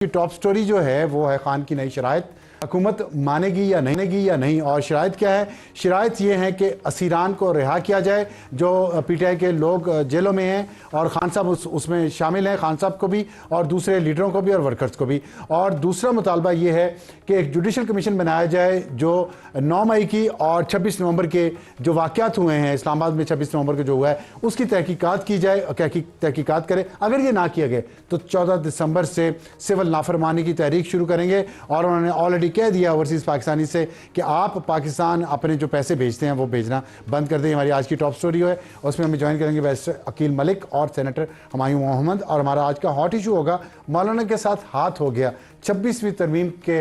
की top story जो है वो है खान की नई शराइत, हुकूमत मानेगी या नहीं। और शराइत क्या है? शराइत ये है कि असीरान को रिहा किया जाए जो पीटीआई के लोग जेलों में हैं, और खान साहब उसमें शामिल हैं, खान साहब को भी और दूसरे लीडरों को भी और वर्कर्स को भी। और दूसरा मुतालबा ये है कि एक जुडिशल कमीशन बनाया जाए जो 9 मई की और 26 नवंबर के जो वाक़यात हुए हैं इस्लामाबाद में, 26 नवंबर को जो हुआ है उसकी तहकीकात की जाए, तहकीकात करे। अगर ये ना किया गया तो 14 दिसंबर से सिविल नाफरमानी की तहरीक शुरू करेंगे। और उन्होंने ऑलरेडी कह दिया ओवरसीज़ पाकिस्तानी से कि आप पाकिस्तान अपने जो पैसे भेजते हैं वो भेजना बंद कर दें। हमारी आज की टॉप स्टोरी है, उसमें हमें ज्वाइन करेंगे बैरिस्टर अकील मलिक और सेनेटर हुमायूं मोहम्मद। और हमारा आज का हॉट इशू होगा मौलाना के साथ हाथ हो गया। 26वीं तरमीम के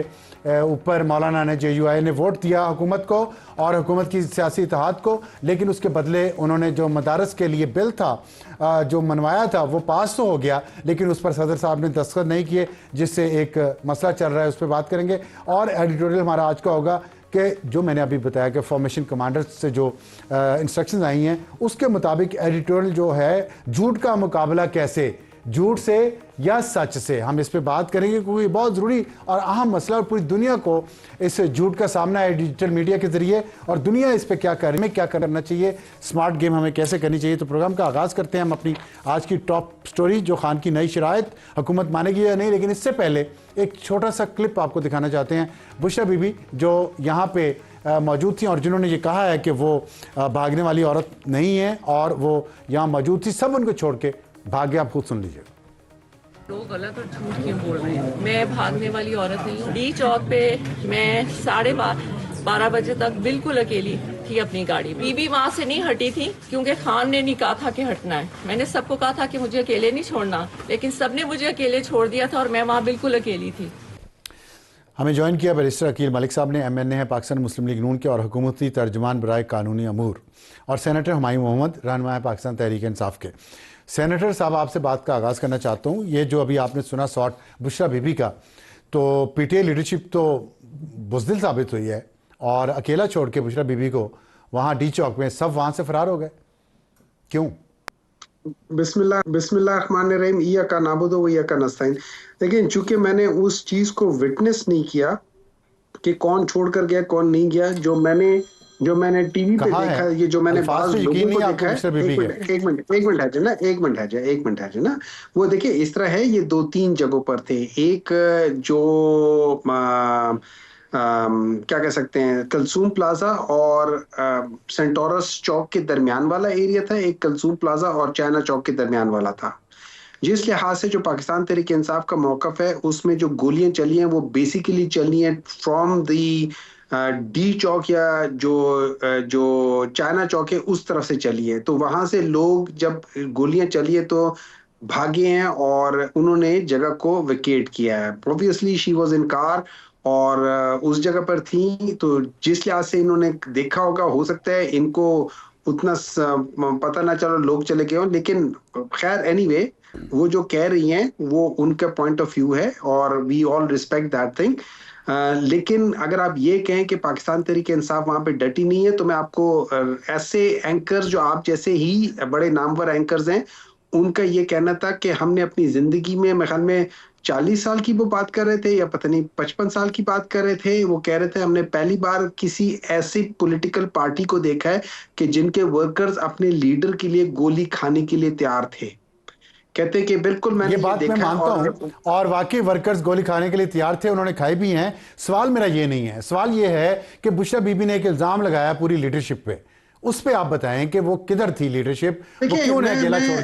ऊपर मौलाना ने JUI ने वोट दिया हुकूमत को और हुकूमत की सियासी इत्तेहाद को, लेकिन उसके बदले उन्होंने जो मदारस के लिए बिल था जो मनवाया था वो पास तो हो गया, लेकिन उस पर सदर साहब ने दस्तखत नहीं किए, जिससे एक मसला चल रहा है, उस पर बात करेंगे। और एडिटोरियल हमारा आज का होगा कि जो मैंने अभी बताया कि फॉर्मेशन कमांडर से जो इंस्ट्रक्शंस आई हैं उसके मुताबिक एडिटोरियल जो है झूठ का मुकाबला कैसे, झूठ से या सच से, हम इस पे बात करेंगे क्योंकि बहुत ज़रूरी और अहम मसला और पूरी दुनिया को इस झूठ का सामना है डिजिटल मीडिया के ज़रिए, और दुनिया इस पे क्या कर रही है, क्या करना चाहिए, स्मार्ट गेम हमें कैसे करनी चाहिए। तो प्रोग्राम का आगाज़ करते हैं हम अपनी आज की टॉप स्टोरी जो खान की नई शराइत, हुकूमत मानेगी या नहीं। लेकिन इससे पहले एक छोटा सा क्लिप आपको दिखाना चाहते हैं। बुशरा बीबी जो यहाँ पे मौजूद थी और जिन्होंने ये कहा है कि वो भागने वाली औरत नहीं है और वो यहाँ मौजूद थी, सब उनको छोड़ के भाग गया। आप खुद सुन लीजिए। लोग गलत और झूठ क्यों बोल रहे हैं? मैं भागने वाली औरत नहीं हूँ। डी चौक पे मैं 12:30 बजे तक बिल्कुल अकेली थी अपनी गाड़ी। बीबी वहाँ से नहीं हटी थी क्योंकि खान ने नहीं कहा था कि हटना है। मैंने सबको कहा था कि मुझे अकेले नहीं छोड़ना, लेकिन सबने मुझे अकेले छोड़ दिया था और मैं वहाँ बिल्कुल अकेली थी। हमें ज्वाइन किया बैरिस्टर अकील मलिक साहब ने, MNA है पाकिस्तान मुस्लिम लीग नून के और हुकूमती तर्जमान बराए कानूनी अमूर, और सेनेटर हुमायूं मोहम्मद रहनुमा है पाकिस्तान तहरीक इंसाफ के। सेनेटर साहब, आपसे बात का आगाज़ करना चाहता हूँ। ये जो अभी आपने सुना शॉट बुशरा बीबी का, तो PTI लीडरशिप तो बुज़दिल साबित हुई है और अकेला छोड़ के बुशरा बीबी को वहाँ डी चौक में सब वहाँ से फरार हो गए, क्यों? बिस्मिल्लाहिर्रहमानिर्रहीम, इय्याका नअबुदु व इय्याका नस्तईन। लेकिन चूंकि मैंने उस चीज को विटनेस नहीं किया कि कौन छोड़ कर गया कौन नहीं गया, जो मैंने टीवी पे देखा, ये जो मैंने बात लोगों को देखा है। एक मिनट है ना, वो देखिए इस तरह है, ये 2-3 जगहों पर थे। एक जो क्या कह सकते हैं, कलसूम प्लाजा और सेंटोरस चौक के दरमियान वाला एरिया था। एक कलसूम प्लाजा और चाइना चौक के दरमियान वाला था। जिस लिहाज से जो पाकिस्तान तहरीक इंसाफ का मौकफ है, उसमें जो गोलियां चली हैं वो बेसिकली चली हैं फ्रॉम दी डी चौक या जो चाइना चौक है उस तरफ से चली है। तो वहां से लोग जब गोलियां चली है तो भागे हैं और उन्होंने जगह को वेकेट किया है। Obviously she was in car और उस जगह पर थी, तो जिस लिहाज से इन्होंने देखा होगा, हो सकता है इनको उतना पता ना चलो, लोग चले गए हों। लेकिन खैर एनीवे, वो जो कह रही हैं वो उनका पॉइंट ऑफ व्यू है और we all respect that thing. लेकिन अगर आप ये कहें कि पाकिस्तान तहरीक इंसाफ वहां पे डटी नहीं है, तो मैं आपको ऐसे एंकर्स जो आप जैसे ही बड़े नामवर एंकर्स हैं, उनका ये कहना था कि हमने अपनी जिंदगी में, मेरे ख्याल में 40 साल की वो बात कर रहे थे या पता नहीं 55 साल की बात कर रहे थे, वो कह रहे थे हमने पहली बार किसी ऐसी पॉलिटिकल पार्टी को देखा है कि जिनके वर्कर्स अपने लीडर के लिए गोली खाने के लिए तैयार थे। कहते कि बिल्कुल मैंने ये बात मैं मानता हूं और वाकई वर्कर्स गोली खाने के लिए तैयार थे, उन्होंने खाई भी हैं। सवाल मेरा ये नहीं है, सवाल ये है कि बुशरा बीबी ने एक इल्जाम लगाया पूरी लीडरशिप पे, उस पे आप बताएं कि वो किधर थी लीडरशिप, वो क्यों नहीं अकेला छोड़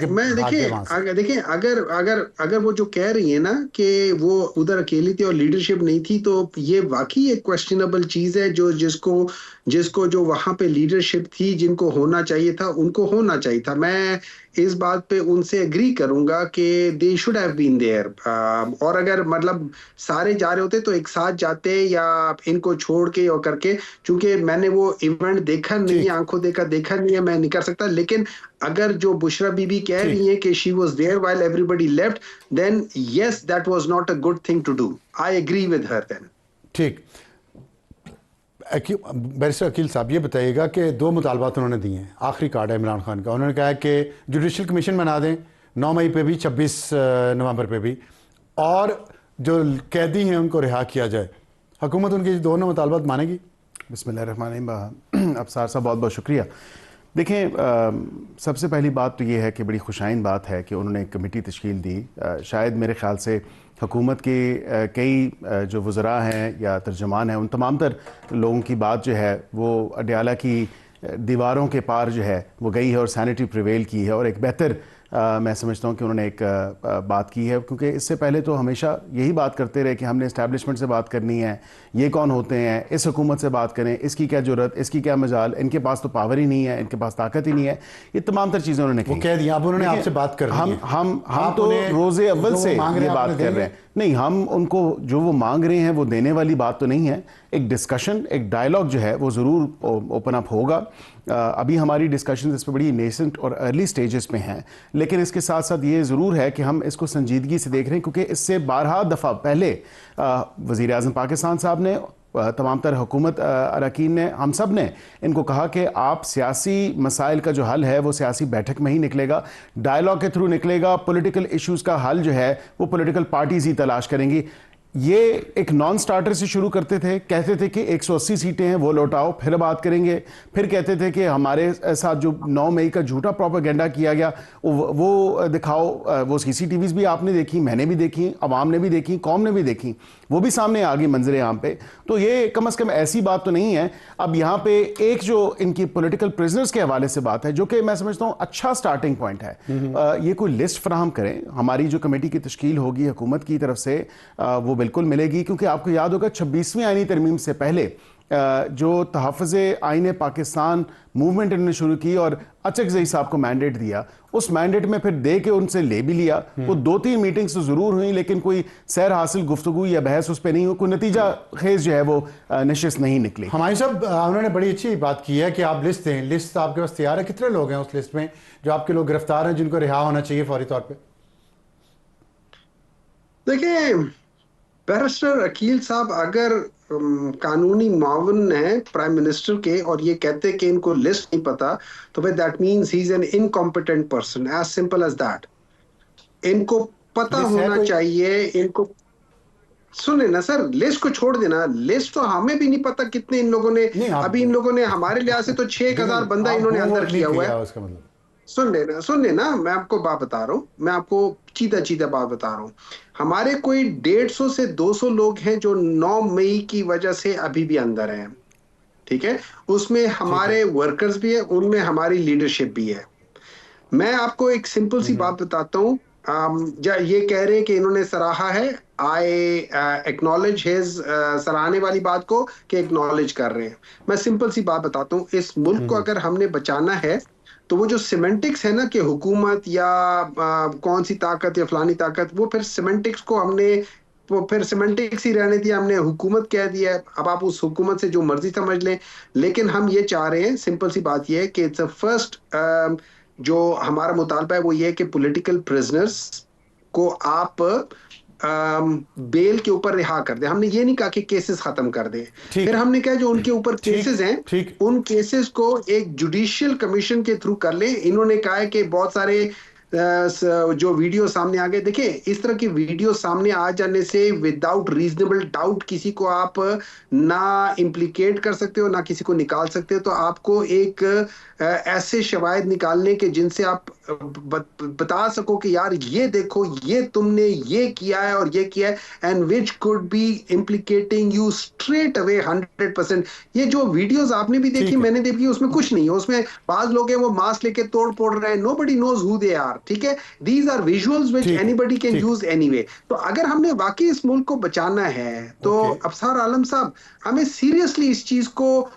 के देखिए अगर वो जो कह रही है ना कि वो उधर अकेली थी और लीडरशिप नहीं थी, तो ये वाकई एक क्वेश्चनेबल चीज है। जो जिसको जो वहां पे लीडरशिप थी, जिनको होना चाहिए था उनको होना चाहिए था। मैं इस बात पे उनसे एग्री करूंगा कि they should have been there. और अगर मतलब सारे जा रहे होते तो एक साथ जाते या इनको छोड़ के और करके, चूंकि मैंने वो इवेंट देखा नहीं, आंखों देखा नहीं है, मैं नहीं कर सकता। लेकिन अगर जो बुशरा बीबी कह रही है कि she was there while everybody left, then yes that was not a good thing to do. I agree with her then. ठीक, बैरिस्टर अकील साहब ये बताइएगा कि 2 मुतालबात उन्होंने दिए हैं, आखिरी कार्ड है इमरान खान का। उन्होंने कहा है कि जुडिशल कमीशन बना दें 9 मई पे भी, 26 नवंबर पे भी, और जो कैदी हैं उनको रिहा किया जाए, हुकूमत उनके दोनों मुतालबात मानेगी? बिस्मिल्लाहिर्रहमानिर्रहीम। अफसार साहब बहुत बहुत शुक्रिया। देखें, सबसे पहली बात तो ये है कि बड़ी खुशाइन बात है कि उन्होंने एक कमेटी तश्कील दी। शायद मेरे ख्याल से हुकूमत के कई जो वज़रा हैं या तर्जमान हैं, उन तमाम तर लोगों की बात जो है वो अडयाला की दीवारों के पार जो है वो गई है और सैनिटी प्रिवेल की है, और एक बेहतर मैं समझता हूँ कि उन्होंने एक बात की है, क्योंकि इससे पहले तो हमेशा यही बात करते रहे कि हमने इस्टेब्लिशमेंट से बात करनी है, ये कौन होते हैं, इस हुकूमत से बात करें, इसकी क्या ज़रूरत, इसकी क्या मजाल, इनके पास तो पावर ही नहीं है, इनके पास ताकत ही नहीं है, ये तमाम तर चीज़ें उन्होंने वो कह दिया। अब उन्होंने आपसे बात कर हम तो रोज़े अव्वल से ये बात कर रहे हैं। नहीं, हम उनको जो वो मांग रहे हैं वो देने वाली बात तो नहीं है। एक डिस्कशन, एक डायलॉग जो है वो ज़रूर ओपन अप होगा। अभी हमारी डिस्कशन इस पर बड़ी नेसेंट और अर्ली स्टेजेस में हैं, लेकिन इसके साथ साथ ये ज़रूर है कि हम इसको संजीदगी से देख रहे हैं, क्योंकि इससे 12 दफ़ा पहले वज़ीर आज़म पाकिस्तान साहब ने, तमाम तर हुकूमत अरकान ने, हम सब ने इनको कहा कि आप सियासी मसाइल का जो हल है वो सियासी बैठक में ही निकलेगा, डायलॉग के थ्रू निकलेगा। पॉलिटिकल इश्यूज़ का हल जो है वो पॉलिटिकल पार्टीज़ ही तलाश करेंगी। ये एक नॉन स्टार्टर से शुरू करते थे, कहते थे कि 180 सीटें हैं वो लौटाओ, फिर बात करेंगे। फिर कहते थे कि हमारे साथ जो 9 मई का झूठा प्रोपेगेंडा किया गया वो दिखाओ। वो CCTVs भी आपने देखी, मैंने भी देखी, अवाम ने भी देखी, कौम ने भी देखी, वो भी सामने आ गई मंजरे यहाँ पे। तो ये कम अज़ कम ऐसी बात तो नहीं है। अब यहाँ पे एक जो इनकी पॉलिटिकल प्रिजनर्स के हवाले से बात है, जो कि मैं समझता हूँ अच्छा स्टार्टिंग पॉइंट है। ये कोई लिस्ट फ्राहम करें, हमारी जो कमेटी की तश्कील होगी हुकूमत की तरफ से वो बिल्कुल मिलेगी, क्योंकि आपको याद होगा 26वीं आईनी तरमीम से पहले जो तहफ़्फ़ुज़ आईन पाकिस्तान मूवमेंट इन्होंने शुरू की और अचकज़ई साहब को मैंडेट दिया, उस मैंडेट में फिर दे के उनसे ले भी लिया। वो 2-3 मीटिंग्स तो ज़रूर हुई, लेकिन कोई सैर हासिल गुफ्तगू या बहस उस पर नहीं हुई, कोई नतीजा खेज जो है वो नशिस्त नहीं निकली। हमारे साहब, उन्होंने बड़ी अच्छी बात की है कि आप लिस्ट दें। लिस्ट आपके पास तैयार है? कितने लोग हैं उस लिस्ट में जो आपके लोग गिरफ्तार हैं, जिनको रिहा होना चाहिए फौरी तौर पर? देखिए, बैरिस्टर अकील साहब अगर कानूनी मावन है प्राइम मिनिस्टर के और ये कहते कि इनको लिस्ट नहीं पता, तो भाई that means he is an incompetent person, as simple as that. इनको पता होना चाहिए। इनको सुने ना सर, लिस्ट को छोड़ देना, लिस्ट तो हमें भी नहीं पता कितने इन लोगों ने, अभी इन लोगों ने हमारे लिहाज से तो 6,000 बंदा इन्होंने अंदर किया हुआ है। उसका मतलब सुन लेना, मैं आपको बात बता रहा हूँ, मैं आपको चीता बात बता रहा हूँ। हमारे कोई 150 से 200 लोग हैं जो 9 मई की वजह से अभी भी अंदर हैं, ठीक है? उसमें हमारे वर्कर्स भी है, उनमें हमारी लीडरशिप भी है। मैं आपको एक सिंपल सी बात बताता हूँ। ये कह रहे हैं कि इन्होंने सराहा है, आई एक्नॉलेज हिज, सराहने वाली बात को कि एक्नॉलेज कर रहे हैं। मैं सिंपल सी बात बताता हूँ, इस मुल्क को अगर हमने बचाना है तो वो जो सिमेंटिक्स है ना कि हुकूमत या कौन सी ताकत या फलानी ताकत, वो फिर सिमेंटिक्स को हमने, वो फिर सिमेंटिक्स ही रहने दिया, हमने हुकूमत कह दिया है। अब आप उस हुकूमत से जो मर्जी समझ लें, लेकिन हम ये चाह रहे हैं, सिंपल सी बात ये है कि इट्स अ फर्स्ट, जो हमारा मुतालबा है वो ये है कि पॉलिटिकल प्रिजनर्स को आप बेल के ऊपर रिहा कर दे। हमने ये नहीं कहा कि केसेस खत्म कर दे, फिर हमने कहा जो उनके ऊपर केसेस हैं उन केसेस को एक जुडिशियल कमीशन के थ्रू कर ले। इन्होंने कहा है कि बहुत सारे जो वीडियो सामने आ गए, देखिए इस तरह की वीडियो सामने आ जाने से विदाउट रीजनेबल डाउट किसी को आप ना इम्प्लीकेट कर सकते हो, ना किसी को निकाल सकते हो। तो आपको एक ऐसे शवाहिद निकालने के जिनसे आप बता सको कि यार ये देखो, ये तुमने ये किया है और ये किया है, and which could be implicating you straight away 100%। ये जो वीडियोस आपने भी देखी, मैंने देखी, उसमें कुछ नहीं है। उसमें बाज लोग हैं वो मास्क लेके तोड़ फोड़ रहे हैं, nobody knows who they are, ठीक है? These are visuals which anybody can use anyway. तो अगर हमने वाकई इस मुल्क को बचाना है तो अफसार आलम साहब, हमें सीरियसली इस चीज को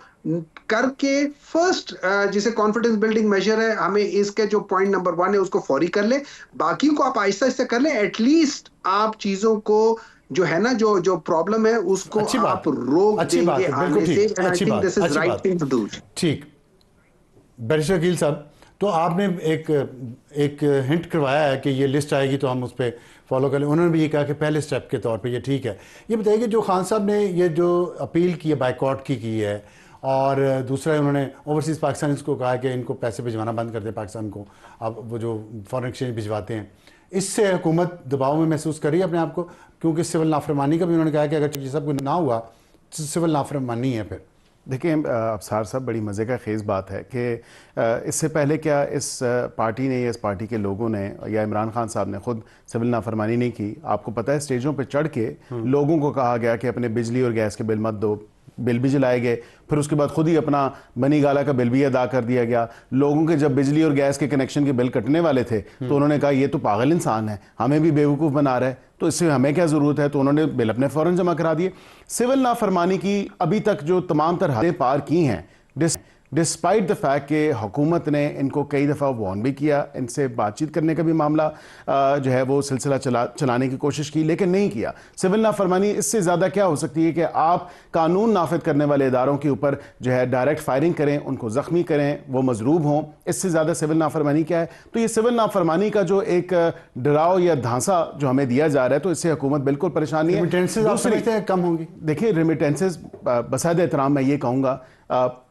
करके फर्स्ट, जिसे कॉन्फिडेंस बिल्डिंग मेजर है, हमें इसके जो पॉइंट नंबर 1 है उसको फौरी कर ले, बाकी को आप आहिस्ता आहिस्ता कर ले। एटलीस्ट आप चीजों को जो है ना, जो प्रॉब्लम है उसको आप रोक देंगे आने से। I think this is right thing to do. ठीक, बैरिस्टर अकील साहब, तो आपने एक हिंट करवाया है कि ये लिस्ट आएगी तो हम उस पर फॉलो कर लें। उन्होंने भी ये कहा कि पहले स्टेप के तौर पे ये ठीक है। ये बताइए कि जो खान साहब ने ये जो अपील की है बाइकआउट की है, और दूसरा उन्होंने ओवरसीज़ पाकिस्तान को कहा है कि इनको पैसे भिजवाना बंद कर दे पाकिस्तान को, अब वो जो फॉरेन एक्सचेंज भिजवाते हैं, इससे हुकूमत दबाव में महसूस कर रही है अपने आप को, क्योंकि सिविल नाफरमानी का भी उन्होंने कहा कि अगर ये सब कुछ ना हुआ तो सिविल नाफरमानी है। फिर देखिए अफसार साहब, बड़ी मज़े का खेज़ बात है कि इससे पहले क्या इस पार्टी ने या इस पार्टी के लोगों ने या इमरान खान साहब ने खुद सिविल नाफरमानी नहीं की? आपको पता है स्टेजों पे चढ़ के लोगों को कहा गया कि अपने बिजली और गैस के बिल मत दो, बिल भी जलाए गए, फिर उसके बाद खुद ही अपना बनी गाला का बिल भी अदा कर दिया गया। लोगों के जब बिजली और गैस के कनेक्शन के बिल कटने वाले थे तो उन्होंने कहा ये तो पागल इंसान है, हमें भी बेवकूफ़ बना रहा है, तो इससे हमें क्या ज़रूरत है, तो उन्होंने बिल अपने फ़ौरन जमा करा दिए। सिविल नाफरमानी की अभी तक जो तमाम तरह हदें पार की हैं, डिस्पाइट द फैक्ट कि हुकूमत ने इनको कई दफ़ा वार्न भी किया, इनसे बातचीत करने का भी मामला जो है वो सिलसिला चलाने की कोशिश की, लेकिन नहीं किया। सिविल नाफरमानी इससे ज़्यादा क्या हो सकती है कि आप कानून नाफिद करने वाले इदारों के ऊपर जो है डायरेक्ट फायरिंग करें, उनको ज़ख्मी करें, वो मजरूब हों, इससे ज़्यादा सिविल नाफरमानी क्या है? तो ये सिविल नाफरमानी का जो एक डराव या धांसा जो हमें दिया जा रहा है, तो इससे हुकूमत बिल्कुल परेशानी है। रेमिटेंसेस कम होंगी। देखिए रेमिटेंसेस बसाद एहतराम मैं ये कहूँगा,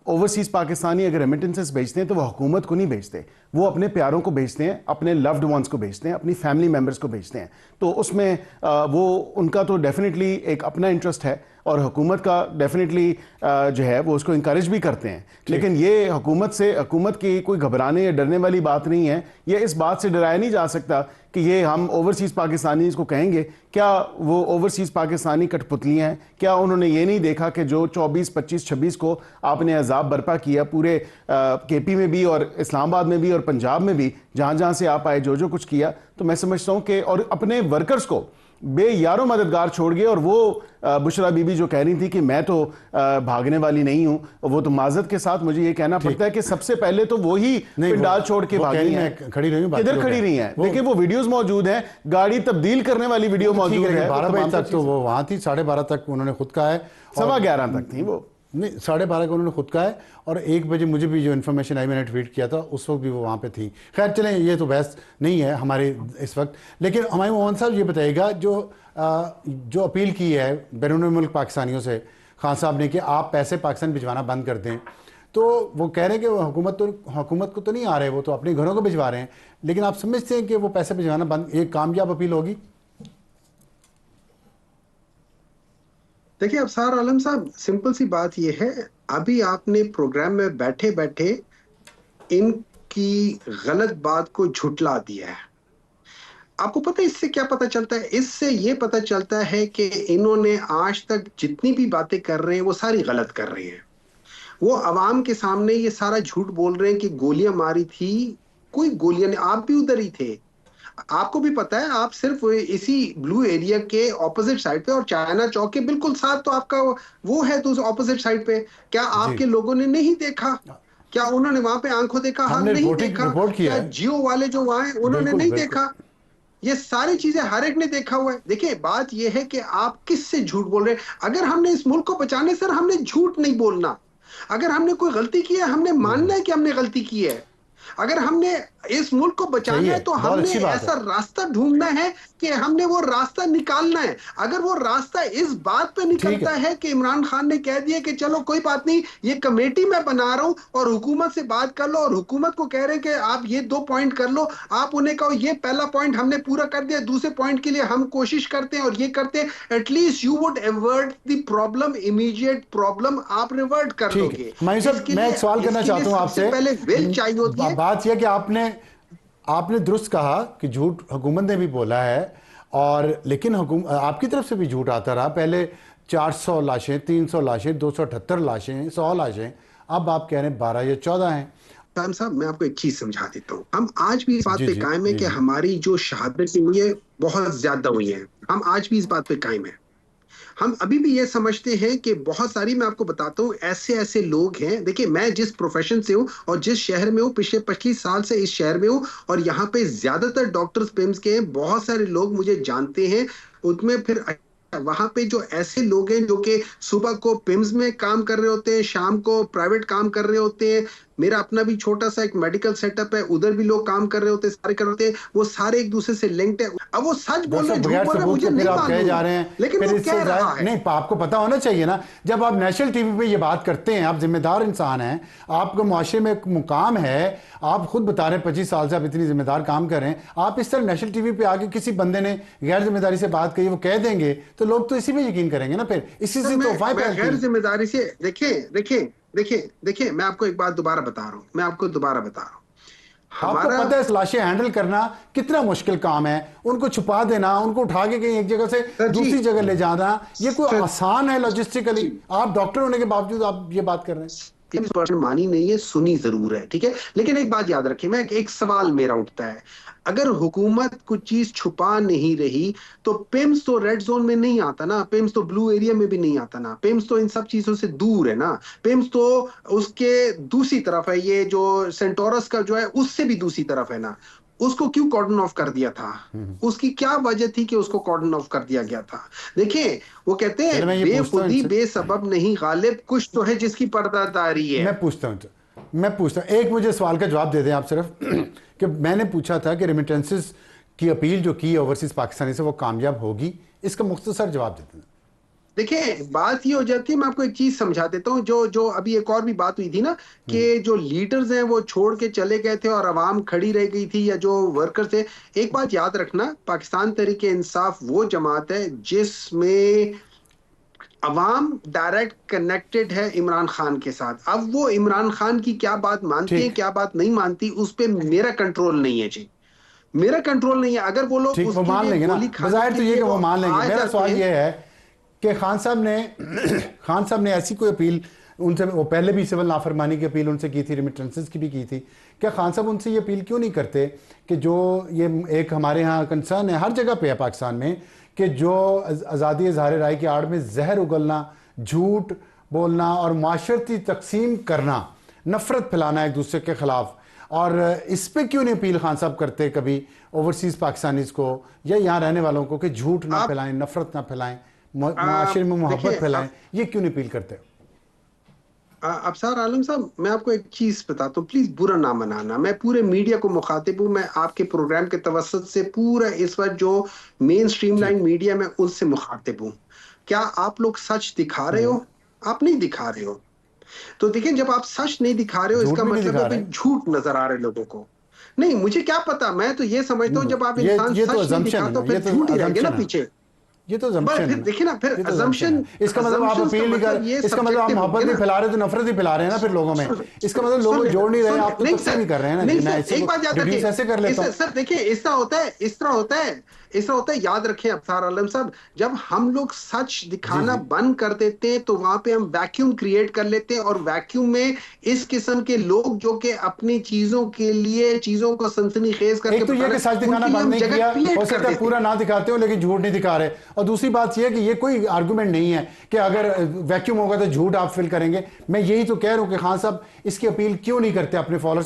ओवरसीज़ पाकिस्तानी अगर रेमिटेंसेस भेजते हैं तो वो हुकूमत को नहीं भेजते, वो अपने प्यारों को भेजते हैं, अपने लव्ड वंस को भेजते हैं, अपनी फैमिली मेम्बर्स को भेजते हैं। तो उसमें वो उनका तो डेफिनेटली एक अपना इंटरेस्ट है और हुकूमत का डेफिनेटली जो है वो उसको इंकरेज भी करते हैं। लेकिन ये हुकूमत की कोई घबराने या डरने वाली बात नहीं है। ये इस बात से डराया नहीं जा सकता कि ये हम ओवरसीज़ पाकिस्तानी इसको कहेंगे, क्या वो ओवरसीज़ पाकिस्तानी कठपुतलियाँ हैं? क्या उन्होंने ये नहीं देखा कि जो 24, 25, 26 को आपने अजाब बर्पा किया पूरे केपी में भी और इस्लामाबाद में भी और पंजाब में भी, जहाँ जहाँ से आप आए, जो कुछ किया, तो मैं समझता हूँ कि और अपने वर्कर्स को बेयारो मददगार छोड़ गए। और वो बुशरा बीबी जो कह रही थी कि मैं तो भागने वाली नहीं हूं, वो तो माजरत के साथ मुझे ये कहना पड़ता है कि सबसे पहले तो वो ही पिंडाल छोड़ के भागी हैं। किधर खड़ी रही हैं? देखिए वो वीडियोस मौजूद हैं, गाड़ी तब्दील करने वाली वीडियो मौजूद है। 12 बजे तक तो वो वहां थी, 12:30 तक उन्होंने खुद कहा है, 11:15 तक थी वो, नहीं 12:30 को उन्होंने खुद कहा है, और 1 बजे मुझे भी जो इन्फॉर्मेशन आई मैंने ट्वीट किया था उस वक्त भी वो वहाँ पे थी। खैर चलें, ये तो बहस नहीं है हमारे इस वक्त। लेकिन हमारे मोहन साहब ये बताइएगा, जो अपील की है बैरून मुल्क पाकिस्तानियों से खान साहब ने कि आप पैसे पाकिस्तान भिजवाना बंद कर दें, तो वो कह रहे हैं कि हुकूमत को तो नहीं आ रहे, वो तो अपने घरों को भिजवा रहे हैं, लेकिन आप समझते हैं कि वो पैसे भिजवाना बंद एक कामयाब अपील होगी? देखिए अफसार आलम साहब, सिंपल सी बात यह है, अभी आपने प्रोग्राम में बैठे बैठे इनकी गलत बात को झुटला दिया है। आपको पता है इससे क्या पता चलता है? इससे ये पता चलता है कि इन्होंने आज तक जितनी भी बातें कर रहे हैं वो सारी गलत कर रहे हैं। वो अवाम के सामने ये सारा झूठ बोल रहे हैं कि गोलियां मारी थी, कोई गोलियां नहीं, आप भी उधर ही थे, आपको भी पता है, आप सिर्फ इसी ब्लू एरिया के ऑपोजिट साइड पे और चाइना चौक के बिल्कुल साथ तो आपका वो है, तो ऑपोजिट साइड पे क्या आपके लोगों ने नहीं देखा? क्या उन्होंने वहां पे आंखों देखा? हम नहीं देखा? क्या जियो वाले जो वहां हैं उन्होंने नहीं देखा? ये सारी चीजें हर एक ने देखा हुआ है। देखिए बात यह है कि आप किससे झूठ बोल रहे हैं। अगर हमने इस मुल्क को बचाने, सर हमने झूठ नहीं बोलना। अगर हमने कोई गलती की है, हमने मानना है कि हमने गलती की है। अगर हमने इस मुल्क को बचाना है तो हमने ऐसा रास्ता ढूंढना है कि हमने वो रास्ता निकालना है। अगर वो रास्ता इस बात पे निकलता है कि इमरान खान ने कह दिया कि चलो कोई बात नहीं, ये कमेटी मैं बना रहा हूं और हुकूमत से बात कर लो, और हुकूमत को कह रहे हैं कि आप ये 2 पॉइंट कर लो, आप उन्हें कहो ये पहला पॉइंट हमने पूरा कर दिया, दूसरे पॉइंट के लिए हम कोशिश करते हैं और ये करते हैं, at least you would avoid the problem, immediate problem आप रिवर्ट कर लोगे। मैं एक सवाल करना चाहता हूं आपसे। पहले विल चाहिए होती है। बात यह कि आपने दुरुस्त कहा कि झूठ हुकूमत ने भी बोला है, और लेकिन आपकी तरफ से भी झूठ आता रहा। पहले 400 लाशें, 300 लाशें, 278 लाशें, 100 लाशें, अब आप कह रहे हैं 12 या 14 हैं। साहब मैं आपको एक चीज समझा देता हूँ। हम आज भी इस बात पे कायम है कि हमारी जो शहादतें हुई है बहुत ज्यादा हुई है। हम आज भी इस बात पे कायम है। हम अभी भी ये समझते हैं कि बहुत सारी, मैं आपको बताता हूँ, ऐसे लोग हैं। देखिए मैं जिस प्रोफेशन से हूँ और जिस शहर में हूँ, पिछले 25 साल से इस शहर में हूँ, और यहाँ पे ज्यादातर डॉक्टर्स पिम्स के हैं, बहुत सारे लोग मुझे जानते हैं। उसमें फिर वहां पे जो ऐसे लोग हैं जो कि सुबह को पिम्स में काम कर रहे होते हैं, शाम को प्राइवेट काम कर रहे होते हैं, मेरा अपना भी छोटा सा एक मेडिकल सेटअप है, उधर भी लोग काम कर रहे होते, सारे कर रहे होते, वो सारे एक दूसरे से लिंक्ड है। अब वो सच बोल रहे हैं, झूठ बोल रहे हैं, मुझे नहीं आप कहे जा रहे मालूम, हैं, लेकिन फिर वो इससे कह रहा है। नहीं, आपको पता होना चाहिए ना, जब आप नेशनल टीवी पे ये बात करते हैं, आप जिम्मेदार इंसान हैं, आपको मुआशरे में एक मुकाम है, आप खुद बता रहे हैं 25 साल से आप इतनी जिम्मेदार काम कर रहे हैं, आप इस तरह नेशनल टीवी पे आके किसी बंदे ने गैर जिम्मेदारी से बात कही, वो कह देंगे तो लोग तो इसी पे यकीन करेंगे ना, फिर इसी से तो गैर जिम्मेदारी से देखिए मैं आपको एक बात दोबारा बता रहा हूं, आपको पता है लाशें हैंडल करना कितना मुश्किल काम है, उनको छुपा देना, उनको उठा के कहीं एक जगह से दूसरी जगह ले जाना, ये कोई आसान है लॉजिस्टिकली? आप डॉक्टर होने के बावजूद आप ये बात कर रहे हैं। इस पर्सन मानी नहीं है, सुनी जरूर है, ठीक है, लेकिन एक बात याद रखिए, मैं एक सवाल मेरा उठता है, अगर हुकूमत कुछ चीज छुपा नहीं रही तो पिम्स तो रेड जोन में नहीं आता ना, पिम्स तो ब्लू एरिया में भी नहीं आता ना, पिम्स तो इन सब चीजों से दूर है ना, पिम्स तो उसके दूसरी तरफ है, ये जो सेंटोरस का जो है उससे भी दूसरी तरफ है ना, उसको क्यों कॉर्डन ऑफ कर दिया था? उसकी क्या वजह थी कि उसको कॉर्डन ऑफ कर दिया गया था? देखिए वो कहते हैं बेखुदी बेसबब नहीं गालिब, कुछ तो है जिसकी पर्दादारी है। मैं पूछता हूं, एक मुझे सवाल का जवाब दे दें आप सिर्फ कि मैंने पूछा था कि रेमिटेंसेस की अपील जो की ओवरसीज पाकिस्तानी से वो कामयाब होगी, इसका मुख्तसर जवाब देते हैं। देखिए बात ये हो जाती है, मैं आपको एक चीज समझा देता हूँ, जो अभी एक और भी बात हुई थी ना कि जो लीडर्स हैं वो छोड़ के चले गए थे और आवाम खड़ी रह गई थी, या जो वर्कर्स थे, एक बात याद रखना, पाकिस्तान तहरीके इंसाफ वो जमात है जिसमें अवाम डायरेक्ट कनेक्टेड है इमरान खान के साथ। अब वो इमरान खान की क्या बात मानती है, क्या बात नहीं मानती, उस पर मेरा कंट्रोल नहीं है जी, मेरा कंट्रोल नहीं है। अगर वो लोग वो मान लेंगे ना, बजाय तो ये कि वो मान लेंगे। मेरा सवाल ये है कि खान साहब ने ऐसी कोई अपील उनसे, वो पहले भी सिविल नाफरमानी की अपील उनसे की थी, रेमिटेंसेस की भी की थी, क्या खान साहब उनसे ये अपील क्यों नहीं करते कि जो ये एक हमारे यहाँ कंसर्न है, हर जगह पे है पाकिस्तान में, कि जो आज़ादी इज़हार राय की आड़ में जहर उगलना, झूठ बोलना और माशरती तकसीम करना, नफरत फैलाना एक दूसरे के खिलाफ, और इस पे क्यों नहीं अपील खान साहब करते कभी ओवरसीज़ पाकिस्तानीज़ को या यहाँ रहने वालों को कि झूठ ना फैलाएं, नफरत ना फैलाएं, माशरे में मोहब्बत फैलाएं, ये क्यों नहीं अपील करते? अफसार आलम साहब, मैं आपको एक चीज बताता हूँ, प्लीज बुरा ना मनाना, मैं पूरे मीडिया को मुखातिब हूँ, मैं आपके प्रोग्राम के तवस्सुत से पूरा इस वक्त जो मेन स्ट्रीम लाइन मीडिया में उनसे मुखातिब हूँ। क्या आप लोग सच दिखा रहे हो? आप नहीं दिखा रहे हो। तो देखिए, जब आप सच नहीं दिखा रहे हो इसका मतलब है झूठ नजर आ रहे लोगों को। नहीं, मुझे क्या पता, मैं तो ये समझता हूँ जब आप इंसान सच नहीं दिखा तो फिर झूठ ही रहेंगे ना पीछे। ये तो assumption है। देखिए ना, फिर assumption, इसका मतलब आप अपील नहीं कर, इसका मतलब आप मोहब्बत नहीं फैला रहे तो नफरत ही फैला रहे हैं ना फिर लोगों में। इसका मतलब लोगों को जोड़ नहीं रहे, आप तो तकसीम नहीं कर रहे हैं ना। एक बात याद रखिए, ऐसे कर लेता हूं सर, देखिए इस तरह होता है, याद रखें अफसार आलम साहब, जब हम लोग सच दिखाना बंद कर देते हैं तो वहां पे हम वैक्यूम क्रिएट कर लेते हैं, और वैक्यूम में इस किस्म के लोग जो कि अपनी चीजों के लिए चीजों को सनसनीखेज करके, एक तो ये कि सच दिखाना बंद नहीं किया, हो सकता है पूरा ना दिखाते हो लेकिन झूठ नहीं दिखा रहे, और दूसरी बात यह कि ये कोई आर्गुमेंट नहीं है कि अगर वैक्यूम होगा तो झूठ आप फिल करेंगे। मैं यही तो कह रहा हूं कि खान साहब इसकी अपील क्यों नहीं करते अपने फॉलोअर्स